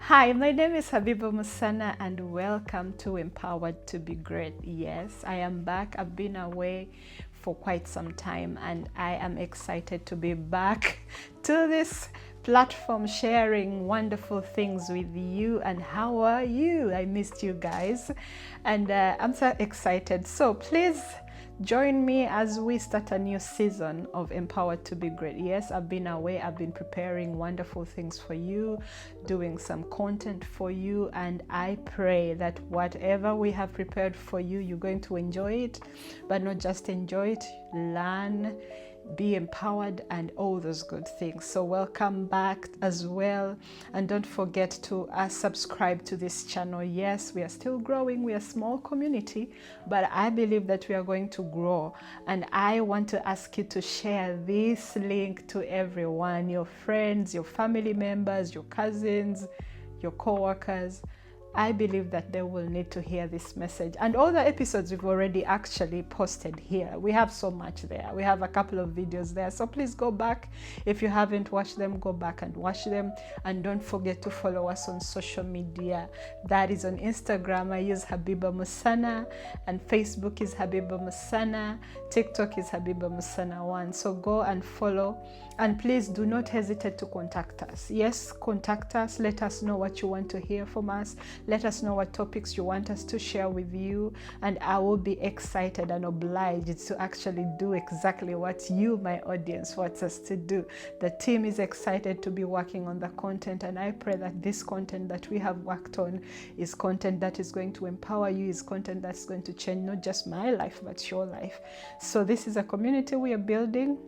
Hi, my name is Habiibah Musana and welcome to Empowered to Be Great. Yes, I am back. I've been away for quite some time and I am excited to be back to this platform sharing wonderful things with you. And how are you? I missed you guys and I'm so excited. So please join me as we start a new season of Empowered to Be Great. Yes, I've been away. I've been preparing wonderful things for you, doing some content for you, and I pray that whatever we have prepared for you, you're going to enjoy it, but not just enjoy it, learn, be empowered, and all those good things. So welcome back as well, and don't forget to subscribe to this channel. Yes, we are still growing. We are a small community, but I believe that we are going to grow, and I want to ask you to share this link to everyone, your friends, your family members, your cousins, your co-workers. I believe that they will need to hear this message. And all the episodes we've already actually posted here. We have so much there. We have a couple of videos there. So please go back. If you haven't watched them, go back and watch them. And don't forget to follow us on social media. That is on Instagram. I use Habiibah Musana. And Facebook is Habiibah Musana. TikTok is Habiibah Musana 1. So go and follow. And please do not hesitate to contact us. Yes, contact us. Let us know what you want to hear from us. Let us know what topics you want us to share with you, and I will be excited and obliged to actually do exactly what you, my audience, wants us to do. The team is excited to be working on the content, and I pray that this content that we have worked on is content that is going to empower you, is content that's going to change not just my life, but your life. So this is a community we are building,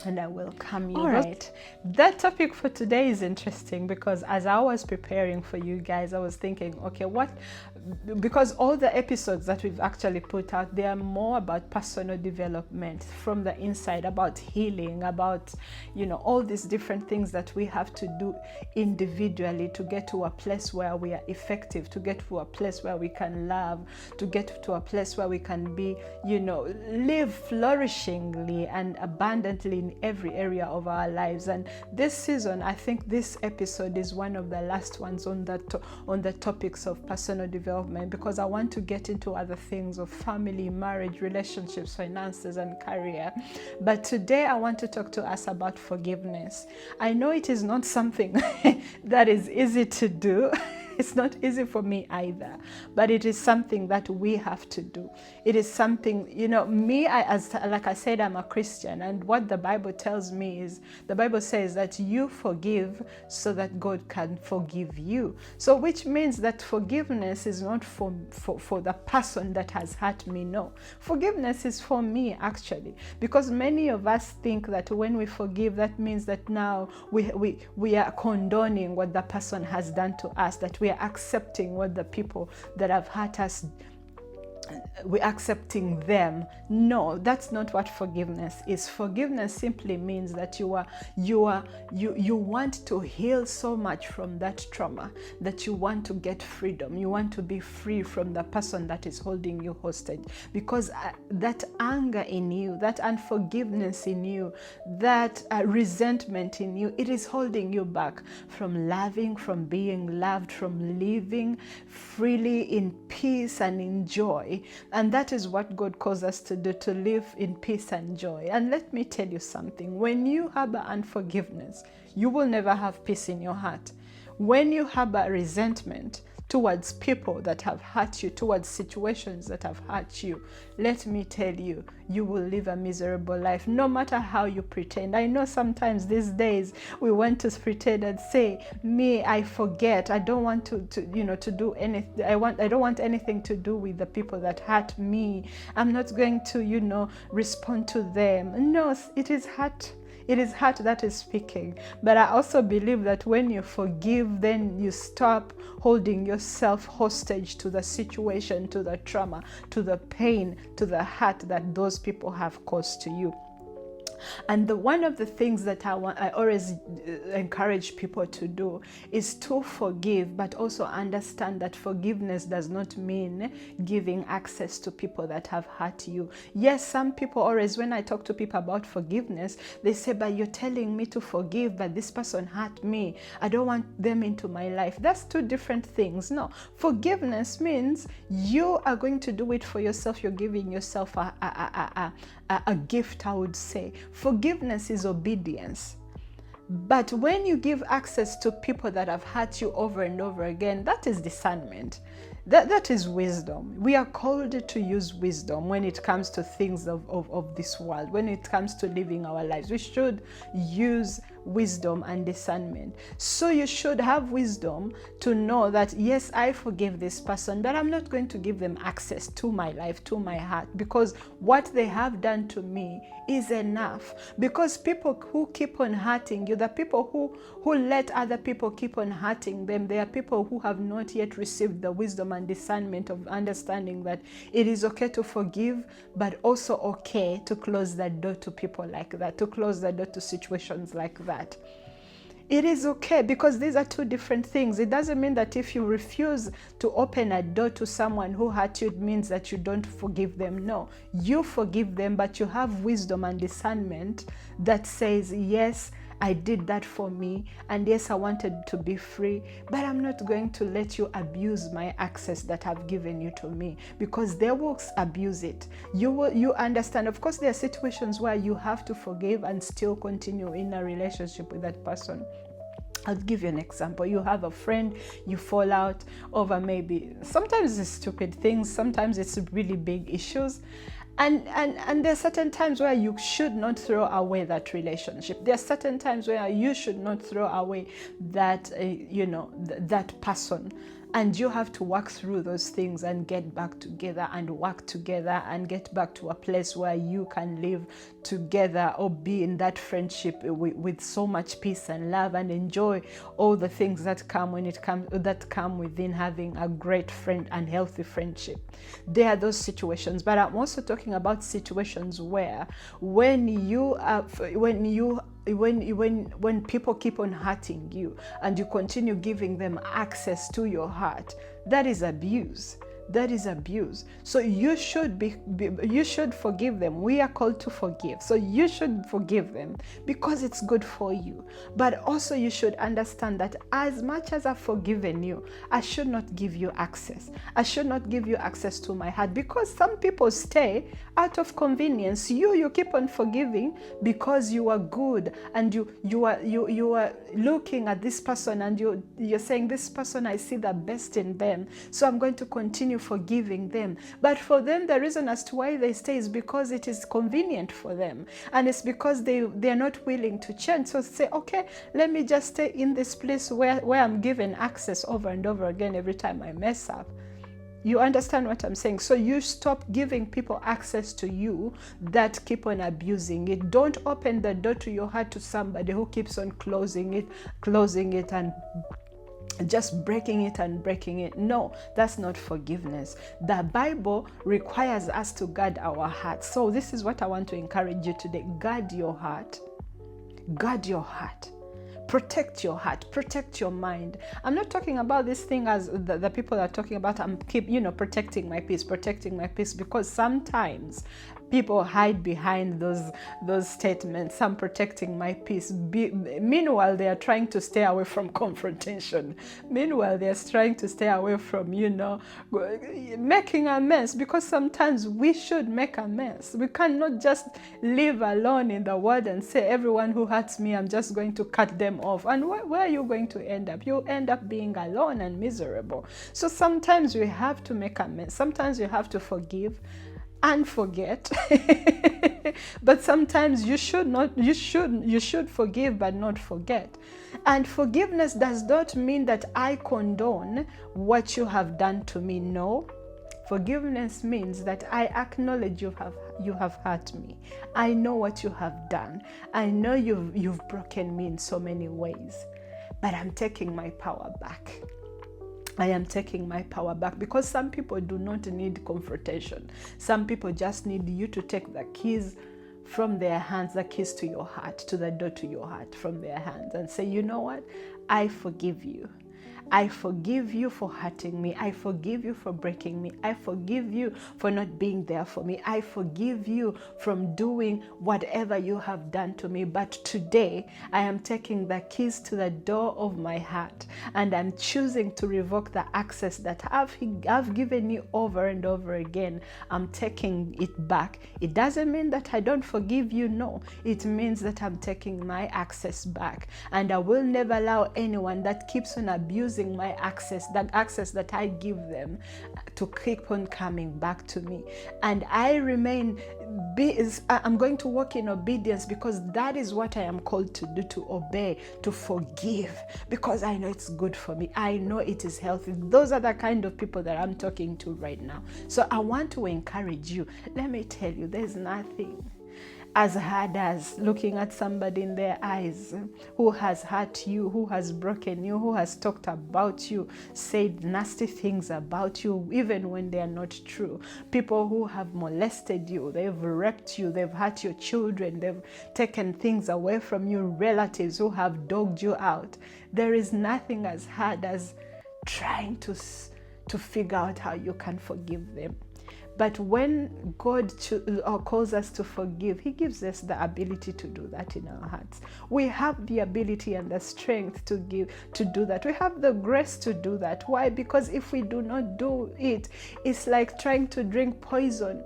and I welcome you. All right. That topic for today is interesting because as I was preparing for you guys, I was thinking, okay, because all the episodes that we've actually put out, they are more about personal development from the inside, about healing, about, all these different things that we have to do individually to get to a place where we are effective, to get to a place where we can love, to get to a place where we can be, live flourishingly and abundantly in every area of our lives. And this season, I think this episode is one of the last ones on the topics of personal development, because I want to get into other things of family, marriage, relationships, finances, and career. But today I want to talk to us about forgiveness. I know it is not something that is easy to do. It's not easy for me either, but it is something that we have to do. It is something, like I said, I'm a Christian, and what the Bible tells me is, the Bible says that you forgive so that God can forgive you. So which means that forgiveness is not for the person that has hurt me. No, forgiveness is for me actually, because many of us think that when we forgive, that means that now we are condoning what the person has done to us, that we are accepting what the people that have hurt us, we're accepting them. No, that's not what forgiveness is. Forgiveness simply means that you want to heal so much from that trauma that you want to get freedom. You want to be free from the person that is holding you hostage, because that anger in you, that unforgiveness in you, that resentment in you, it is holding you back from loving, from being loved, from living freely in peace and in joy. And that is what God calls us to do, to live in peace and joy. And let me tell you something. When you harbor unforgiveness, you will never have peace in your heart. When you harbor resentment towards people that have hurt you, towards situations that have hurt you, let me tell you, you will live a miserable life, no matter how you pretend. I know sometimes these days we want to pretend and say, I forget. I don't want to do anything. I don't want anything to do with the people that hurt me. I'm not going to, respond to them. No, it is hurt. It is heart that is speaking. But I also believe that when you forgive, then you stop holding yourself hostage to the situation, to the trauma, to the pain, to the hurt that those people have caused to you. And one of the things that I always encourage people to do is to forgive, but also understand that forgiveness does not mean giving access to people that have hurt you. Yes, some people always, when I talk to people about forgiveness, they say, but you're telling me to forgive, but this person hurt me. I don't want them into my life. That's two different things. No, forgiveness means you are going to do it for yourself. You're giving yourself a gift, I would say. Forgiveness is obedience. But when you give access to people that have hurt you over and over again, that is discernment. That is wisdom. We are called to use wisdom when it comes to things of this world. When it comes to living our lives, we should use wisdom and discernment. So you should have wisdom to know that, yes, I forgive this person, but I'm not going to give them access to my life, to my heart, because what they have done to me is enough. Because people who keep on hurting you, the people who let other people keep on hurting them, they are people who have not yet received the wisdom and discernment of understanding that it is okay to forgive, but also okay to close the door to people like that, to close the door to situations like that. It is okay, because these are two different things. It doesn't mean that if you refuse to open a door to someone who hurt you, it means that you don't forgive them. No, you forgive them, but you have wisdom and discernment that says, yes, I did that for me, and yes, I wanted to be free, but I'm not going to let you abuse my access that I've given you to me, because they will abuse it. You understand. Of course, there are situations where you have to forgive and still continue in a relationship with that person. I'll give you an example. You have a friend, you fall out over maybe, sometimes it's stupid things, sometimes it's really big issues. And there are certain times where you should not throw away that relationship. There are certain times where you should not throw away that, that person. And you have to work through those things and get back together and work together and get back to a place where you can live together or be in that friendship with so much peace and love and enjoy all the things that come within having a great friend and healthy friendship. There are those situations, but I'm also talking about situations where when people keep on hurting you and you continue giving them access to your heart, that is abuse. That is abuse. So you should you should forgive them. We are called to forgive. So you should forgive them because it's good for you. But also you should understand that as much as I've forgiven you, I should not give you access. I should not give you access to my heart, because some people stay out of convenience. You keep on forgiving because you are good, and you are looking at this person and you're saying, this person, I see the best in them, so I'm going to continue forgiving them. But for them, the reason as to why they stay is because it is convenient for them, and it's because they're not willing to change. So say, okay, let me just stay in this place where I'm given access over and over again every time I mess up. You understand what I'm saying? So you stop giving people access to you that keep on abusing it. Don't open the door to your heart to somebody who keeps on closing it and just breaking it. No, that's not forgiveness. The Bible requires us to guard our hearts. So this is what I want to encourage you today. Guard your heart. Guard your heart. Protect your heart, protect your mind. I'm not talking about this thing as the people are talking about, I'm protecting my peace, because sometimes people hide behind those statements. I'm protecting my peace. Meanwhile, they are trying to stay away from confrontation. Meanwhile, they are trying to stay away from, making a mess, because sometimes we should make a mess. We cannot just live alone in the world and say, everyone who hurts me, I'm just going to cut them off. And where are you going to end up? You end up being alone and miserable. So sometimes we have to make a mess. Sometimes you have to forgive and forget. But sometimes you should forgive but not forget. And forgiveness does not mean that I condone what you have done to me. No. Forgiveness means that I acknowledge you have hurt me. I know what you have done. I know you've broken me in so many ways, but I'm taking my power back. I am taking my power back, because some people do not need confrontation. Some people just need you to take the keys from their hands, the keys to your heart, to the door to your heart, from their hands, and say, you know what? I forgive you. I forgive you for hurting me. I forgive you for breaking me. I forgive you for not being there for me. I forgive you from doing whatever you have done to me. But today, I am taking the keys to the door of my heart, and I'm choosing to revoke the access that I've given you over and over again. I'm taking it back. It doesn't mean that I don't forgive you. No, it means that I'm taking my access back, and I will never allow anyone that keeps on abusing my access, that access that I give them, to keep on coming back to me. And I remain, I'm going to walk in obedience, because that is what I am called to do, to obey, to forgive, because I know it's good for me. I know it is healthy. Those are the kind of people that I'm talking to right now. So I want to encourage you. Let me tell you, there's nothing as hard as looking at somebody in their eyes who has hurt you, who has broken you, who has talked about you, said nasty things about you, even when they are not true. People who have molested you, they've raped you, they've hurt your children, they've taken things away from you, relatives who have dogged you out. There is nothing as hard as trying to figure out how you can forgive them. But when God calls us to forgive, He gives us the ability to do that in our hearts. We have the ability and the strength to do that. We have the grace to do that. Why? Because if we do not do it, it's like trying to drink poison,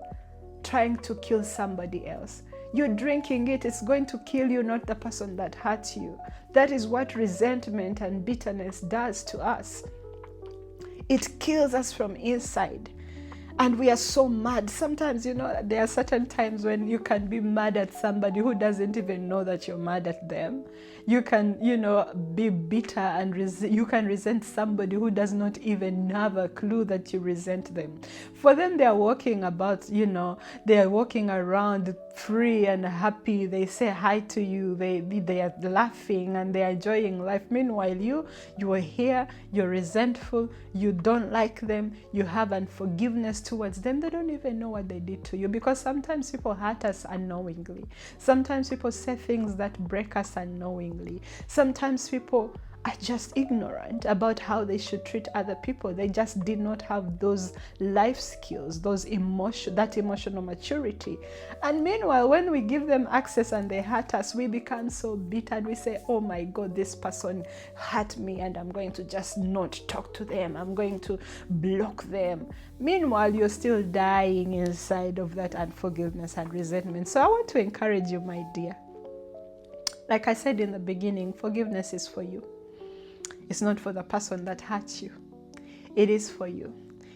trying to kill somebody else. You're drinking it, it's going to kill you, not the person that hurt you. That is what resentment and bitterness does to us. It kills us from inside. And we are so mad. Sometimes, there are certain times when you can be mad at somebody who doesn't even know that you're mad at them. You can, be bitter and you can resent somebody who does not even have a clue that you resent them. For them, they are walking about, they are walking around free and happy. They say hi to you. They are laughing and they are enjoying life. Meanwhile, you are here, you're resentful, you don't like them, you have unforgiveness towards them. They don't even know what they did to you, because sometimes people hurt us unknowingly. Sometimes people say things that break us unknowingly. Sometimes people are just ignorant about how they should treat other people. They just did not have those life skills, that emotional maturity. And meanwhile, when we give them access and they hurt us, we become so bitter and we say, oh my God, this person hurt me and I'm going to just not talk to them. I'm going to block them. Meanwhile, you're still dying inside of that unforgiveness and resentment. So I want to encourage you, my dear. Like I said in the beginning, forgiveness is for you. It's not for the person that hurt you. It is for you.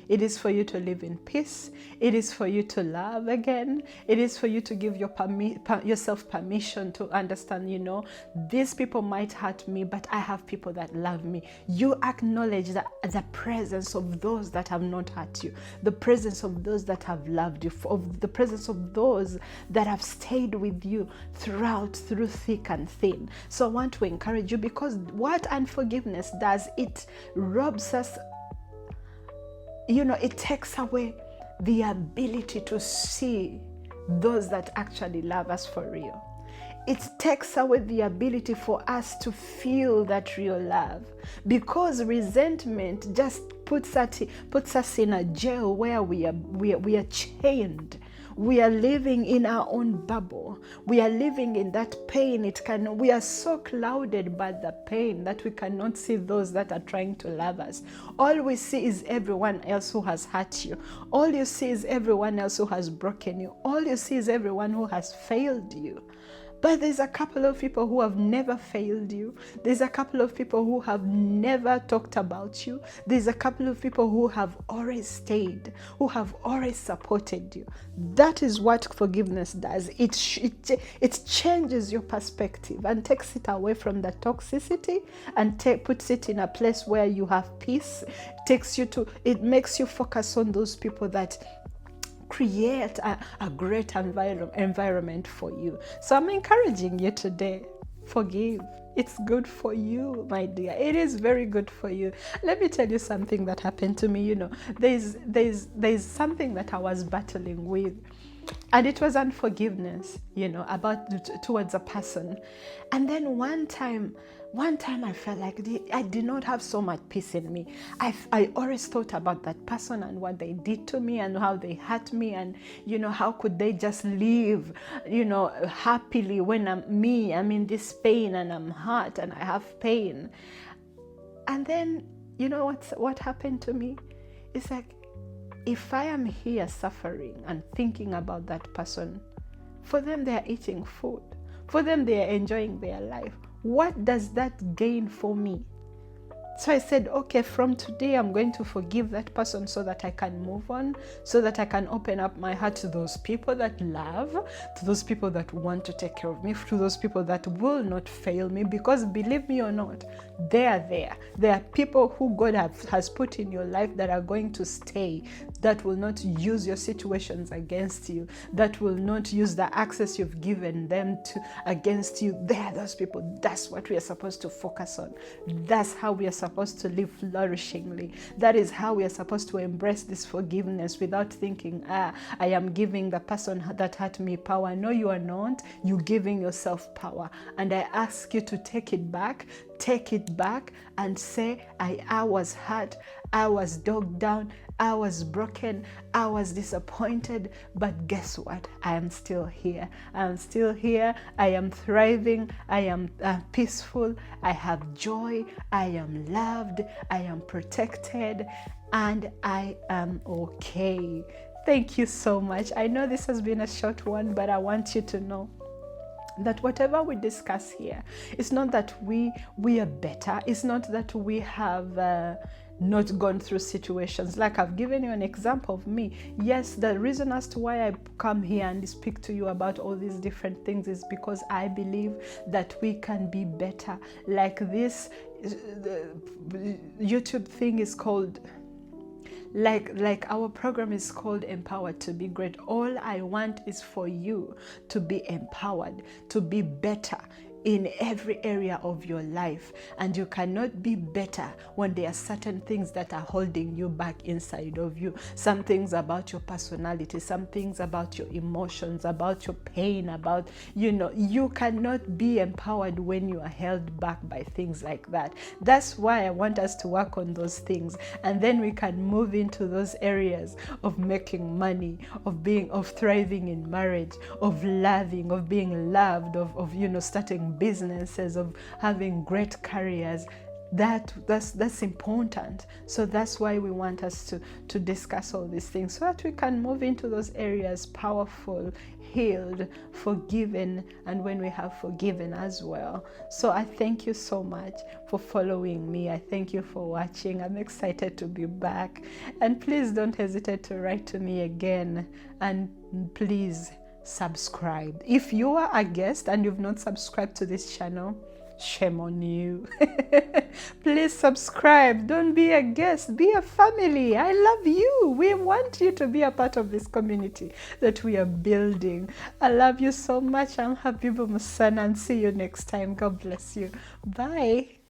It is for you to live in peace. It is for you to love again. It is for you to give yourself permission to understand, these people might hurt me, but I have people that love me. You acknowledge the presence of those that have not hurt you, the presence of those that have loved you, of the presence of those that have stayed with you through thick and thin. So I want to encourage you, because what unforgiveness does, it robs us. It takes away the ability to see those that actually love us for real. It takes away the ability for us to feel that real love, because resentment just puts us in a jail where we are chained. We are living in our own bubble. We are living in that pain. We are so clouded by the pain that we cannot see those that are trying to love us. All we see is everyone else who has hurt you. All you see is everyone else who has broken you. All you see is everyone who has failed you. But there's a couple of people who have never failed you. There's a couple of people who have never talked about you. There's a couple of people who have always stayed, who have always supported you. That is what forgiveness does. It changes your perspective and takes it away from the toxicity and puts it in a place where you have peace. It makes you focus on those people that create a great environment for you. So I'm encouraging you today, forgive. It's good for you, my dear. It is very good for you. Let me tell you something that happened to me. There's something that I was battling with. And it was unforgiveness, about towards a person. And then one time I felt like I did not have so much peace in me. I always thought about that person and what they did to me and how they hurt me, and how could they just live happily when I'm in this pain and I'm hurt and I have pain. And then what happened to me? It's like, if I am here suffering and thinking about that person, for them they are eating food, for them they are enjoying their life. What does that gain for me? So I said, okay, from today I'm going to forgive that person so that I can move on, so that I can open up my heart to those people that love, to those people that want to take care of me, to those people that will not fail me, because believe me or not, they are there. There are people who God has put in your life that are going to stay, that will not use your situations against you, that will not use the access you've given them to against you. They are those people. That's what we are supposed to focus on. That's how we are supposed to live flourishingly. That is how we are supposed to embrace this forgiveness without thinking, I am giving the person that hurt me power. No, you are not. You're giving yourself power. And I ask you to take it back and say, I was hurt, I was dogged down, I was broken, I was disappointed, but guess what? I am still here. I am still here. I am thriving. I am peaceful. I have joy. I am loved. I am protected, and I am okay. Thank you so much. I know this has been a short one, but I want you to know that whatever we discuss here, it's not that we are better. It's not that we have not gone through situations. Like I've given you an example of me. Yes, the reason as to why I come here and speak to you about all these different things is because I believe that we can be better. Like this YouTube thing is called, like our program is called Empowered to be Great. All I want is for you to be empowered, to be better in every area of your life. And you cannot be better when there are certain things that are holding you back inside of you. Some things about your personality, some things about your emotions, about your pain, about, you cannot be empowered when you are held back by things like that. That's why I want us to work on those things. And then we can move into those areas of making money, of thriving in marriage, of loving, of being loved, of starting businesses, of having great careers. That's important. So that's why we want us to discuss all these things, so that we can move into those areas powerful, healed, forgiven, and when we have forgiven as well. So I thank you so much for following me. I thank you for watching. I'm excited to be back, and please don't hesitate to write to me again, and please subscribe. If you are a guest and you've not subscribed to this channel, shame on you. Please subscribe. Don't be a guest, be a family. I love you. We want you to be a part of this community that we are building. I love you so much. I'm Habiibah Musana, and see you next time. God bless you. Bye.